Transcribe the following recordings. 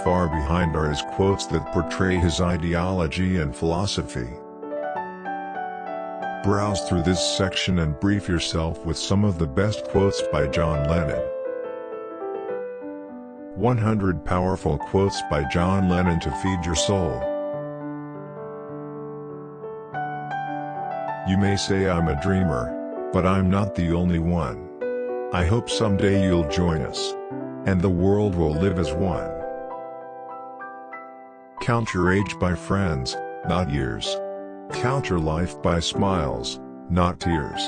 far behind are his quotes that portray his ideology and philosophy. Browse through this section and brief yourself with some of the best quotes by John Lennon. 100 Powerful Quotes by John Lennon to Feed Your Soul. You may say I'm a dreamer, but I'm not the only one. I hope someday you'll join us, and the world will live as one. Count your age by friends, not years. Count your life by smiles, not tears.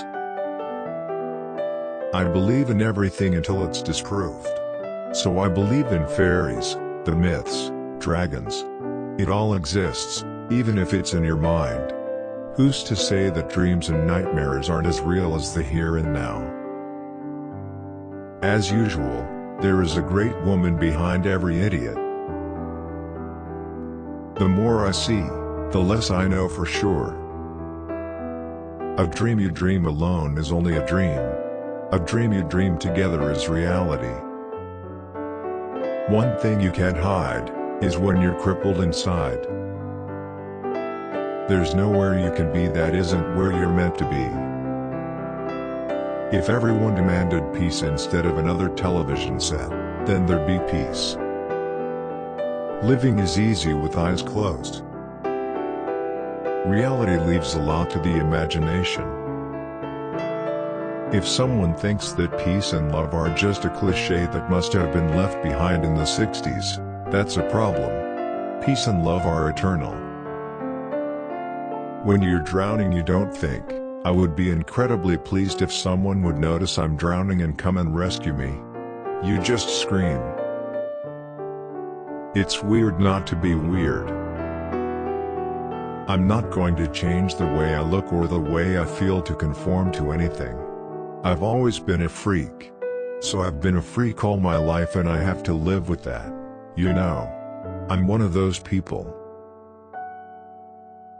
I believe in everything until it's disproved. So I believe in fairies, the myths, dragons. It all exists, even if it's in your mind. Who's to say that dreams and nightmares aren't as real as the here and now? As usual, there is a great woman behind every idiot. The more I see, the less I know for sure. A dream you dream alone is only a dream. A dream you dream together is reality. One thing you can't hide is when you're crippled inside. There's nowhere you can be that isn't where you're meant to be. If everyone demanded peace instead of another television set, then there'd be peace. Living is easy with eyes closed. Reality leaves a lot to the imagination. If someone thinks that peace and love are just a cliché that must have been left behind in the 60s, that's a problem. Peace and love are eternal. When you're drowning, you don't think, I would be incredibly pleased if someone would notice I'm drowning and come and rescue me. You just scream. It's weird not to be weird. I'm not going to change the way I look or the way I feel to conform to anything. I've always been a freak. So I've been a freak all my life and I have to live with that. You know. I'm one of those people.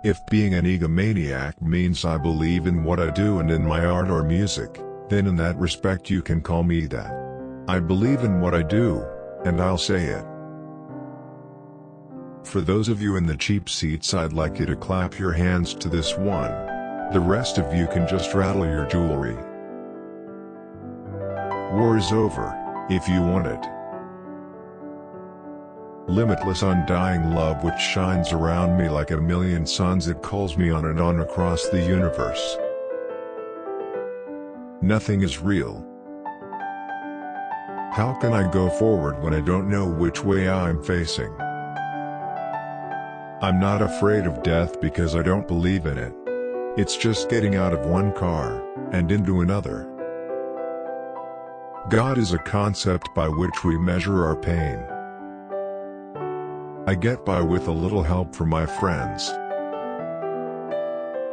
If being an egomaniac means I believe in what I do and in my art or music, then in that respect you can call me that. I believe in what I do, and I'll say it. For those of you in the cheap seats, I'd like you to clap your hands to this one. The rest of you can just rattle your jewelry. War is over, if you want it. Limitless undying love which shines around me like a million suns, it calls me on and on across the universe. Nothing is real. How can I go forward when I don't know which way I'm facing? I'm not afraid of death because I don't believe in it. It's just getting out of one car, and into another. God is a concept by which we measure our pain. I get by with a little help from my friends.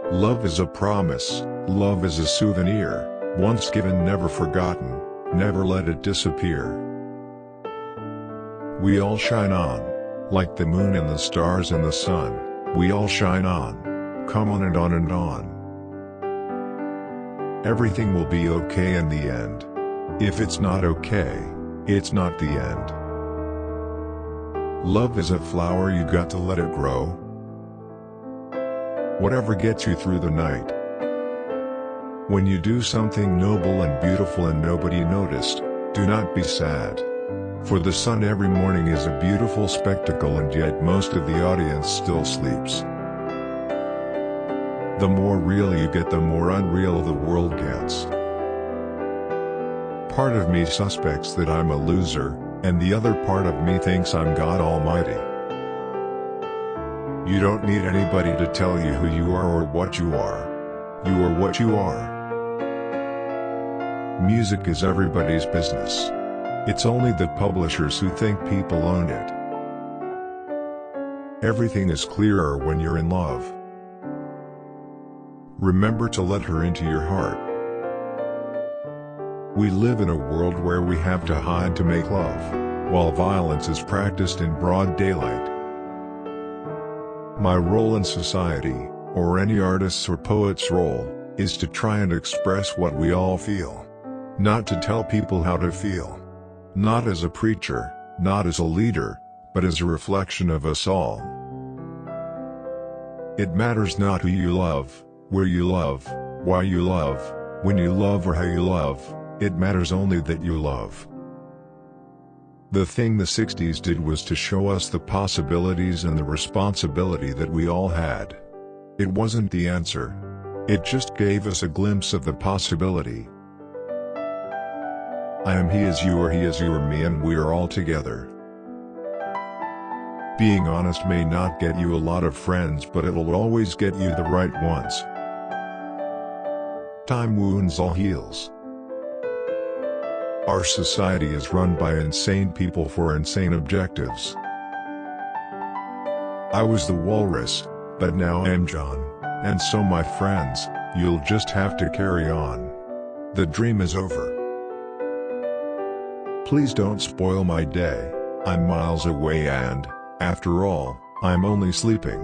Love is a promise, love is a souvenir, once given never forgotten, never let it disappear. We all shine on, like the moon and the stars and the sun, we all shine on, come on and on and on. Everything will be okay in the end. If it's not okay, it's not the end. Love is a flower, you got to let it grow. Whatever gets you through the night. When you do something noble and beautiful and nobody noticed, do not be sad. For the sun every morning is a beautiful spectacle, and yet most of the audience still sleeps. The more real you get, the more unreal the world gets. Part of me suspects that I'm a loser, and the other part of me thinks I'm God Almighty. You don't need anybody to tell you who you are or what you are. You are what you are. Music is everybody's business. It's only the publishers who think people own it. Everything is clearer when you're in love. Remember to let her into your heart. We live in a world where we have to hide to make love, while violence is practiced in broad daylight. My role in society, or any artist's or poet's role, is to try and express what we all feel. Not to tell people how to feel. Not as a preacher, not as a leader, but as a reflection of us all. It matters not who you love, where you love, why you love, when you love or how you love, it matters only that you love. The thing the 60s did was to show us the possibilities and the responsibility that we all had. It wasn't the answer. It just gave us a glimpse of the possibility. I am he is you or he is you or me and we are all together. Being honest may not get you a lot of friends, but it'll always get you the right ones. Time wounds all heals. Our society is run by insane people for insane objectives. I was the walrus, but now I'm John, and so my friends, you'll just have to carry on. The dream is over. Please don't spoil my day, I'm miles away and, after all, I'm only sleeping.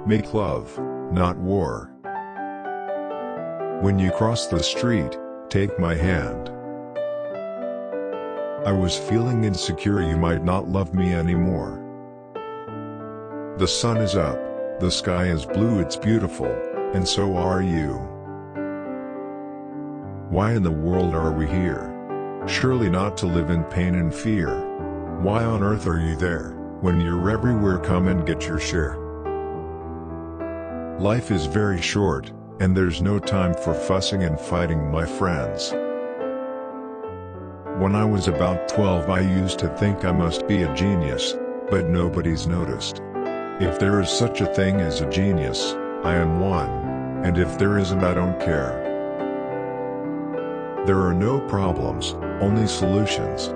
Make love, not war. When you cross the street, take my hand. I was feeling insecure you might not love me anymore. The sun is up, the sky is blue, it's beautiful, and so are you. Why in the world are we here? Surely not to live in pain and fear. Why on earth are you there, when you're everywhere? Come and get your share. Life is very short, and there's no time for fussing and fighting, my friends. When I was about 12 I used to think I must be a genius, but nobody's noticed. If there is such a thing as a genius, I am one, and if there isn't I don't care. There are no problems, only solutions.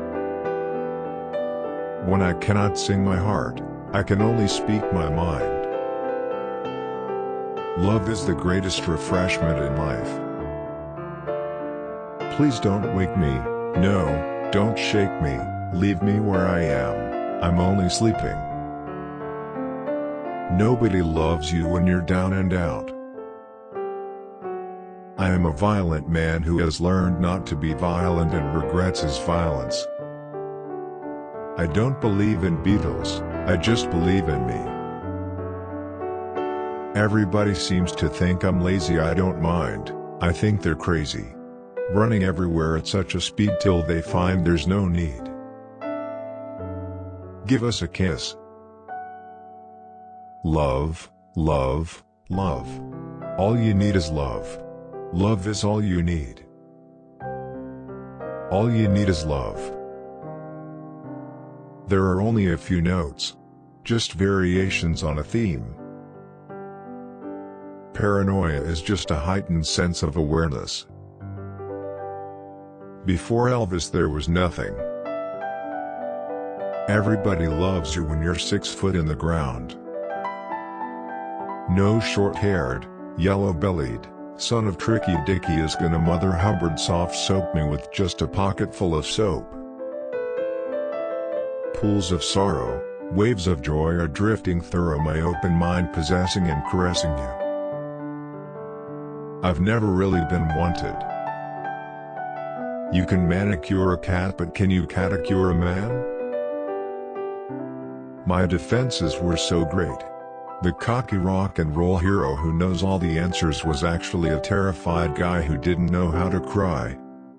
When I cannot sing my heart, I can only speak my mind. Love is the greatest refreshment in life. Please don't wake me, no, don't shake me, leave me where I am, I'm only sleeping. Nobody loves you when you're down and out. I am a violent man who has learned not to be violent and regrets his violence. I don't believe in Beatles, I just believe in me. Everybody seems to think I'm lazy, I don't mind, I think they're crazy. Running everywhere at such a speed till they find there's no need. Give us a kiss. Love, love, love. All you need is love. Love is all you need. All you need is love. There are only a few notes. Just variations on a theme. Paranoia is just a heightened sense of awareness. Before Elvis there was nothing. Everybody loves you when you're 6 foot in the ground. No short-haired, yellow-bellied, son of Tricky Dicky is gonna Mother Hubbard soft soap me with just a pocket full of soap. Pools of sorrow, waves of joy are drifting through my open mind, possessing and caressing you. I've never really been wanted. You can manicure a cat, but can you caticure a man? My defenses were so great. The cocky rock and roll hero who knows all the answers was actually a terrified guy who didn't know how to cry.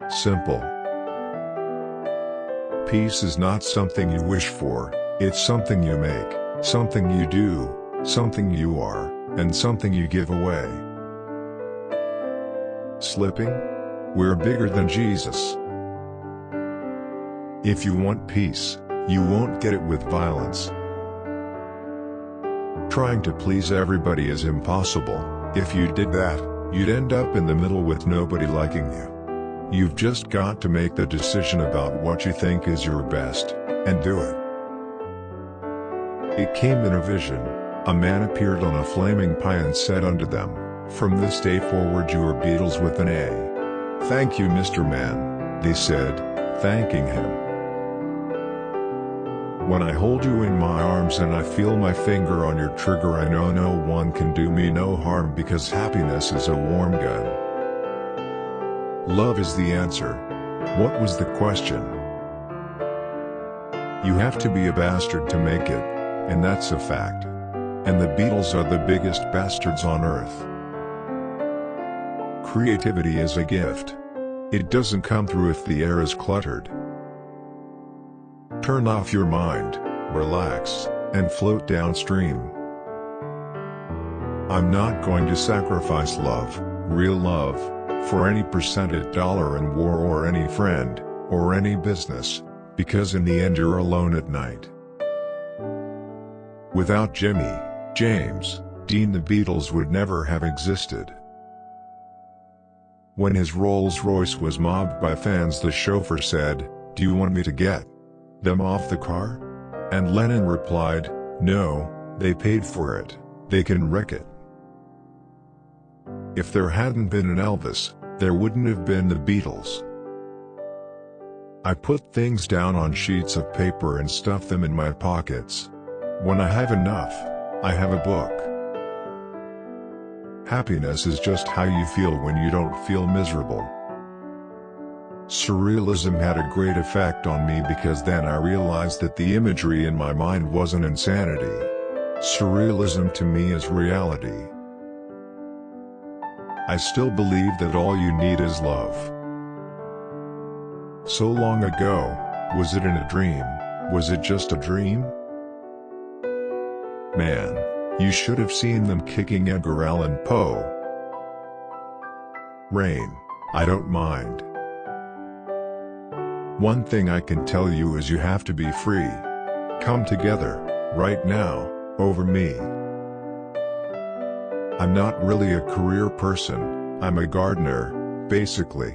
Simple. Peace is not something you wish for, it's something you make, something you do, something you are, and something you give away. Slipping? We're bigger than Jesus. If you want peace, you won't get it with violence. Trying to please everybody is impossible. If you did that, you'd end up in the middle with nobody liking you. You've just got to make the decision about what you think is your best, and do it. It came in a vision. A man appeared on a flaming pie and said unto them, "From this day forward you are Beatles with an A." "Thank you, Mr. Man," they said, thanking him. When I hold you in my arms and I feel my finger on your trigger, I know no one can do me no harm, because happiness is a warm gun. Love is the answer. What was the question? You have to be a bastard to make it, and that's a fact. And the Beatles are the biggest bastards on earth. Creativity is a gift. It doesn't come through if the air is cluttered. Turn off your mind, relax, and float downstream. I'm not going to sacrifice love, real love, for any percentage dollar in war or any friend, or any business, because in the end you're alone at night. Without Jimmy, James, Dean, the Beatles would never have existed. When his Rolls-Royce was mobbed by fans, the chauffeur said, "Do you want me to get them off the car?" And Lennon replied, "No, they paid for it, they can wreck it." If there hadn't been an Elvis, there wouldn't have been the Beatles. I put things down on sheets of paper and stuff them in my pockets. When I have enough, I have a book. Happiness is just how you feel when you don't feel miserable. Surrealism had a great effect on me because then I realized that the imagery in my mind wasn't insanity. Surrealism to me is reality. I still believe that all you need is love. So long ago, was it in a dream? Was it just a dream? Man, you should have seen them kicking Edgar Allan Poe. Rain, I don't mind. One thing I can tell you is you have to be free. Come together, right now, over me. I'm not really a career person, I'm a gardener, basically.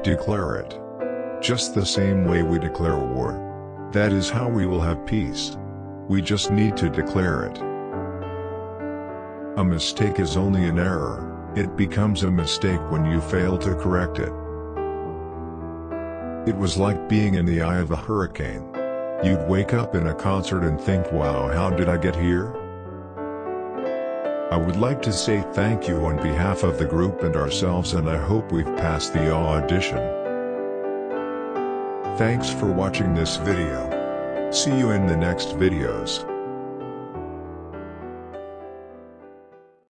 Declare it. Just the same way we declare war. That is how we will have peace. We just need to declare it. A mistake is only an error, it becomes a mistake when you fail to correct it. It was like being in the eye of a hurricane. You'd wake up in a concert and think, wow, how did I get here? I would like to say thank you on behalf of the group and ourselves, and I hope we've passed the audition. Thanks for watching this video. See you in the next videos.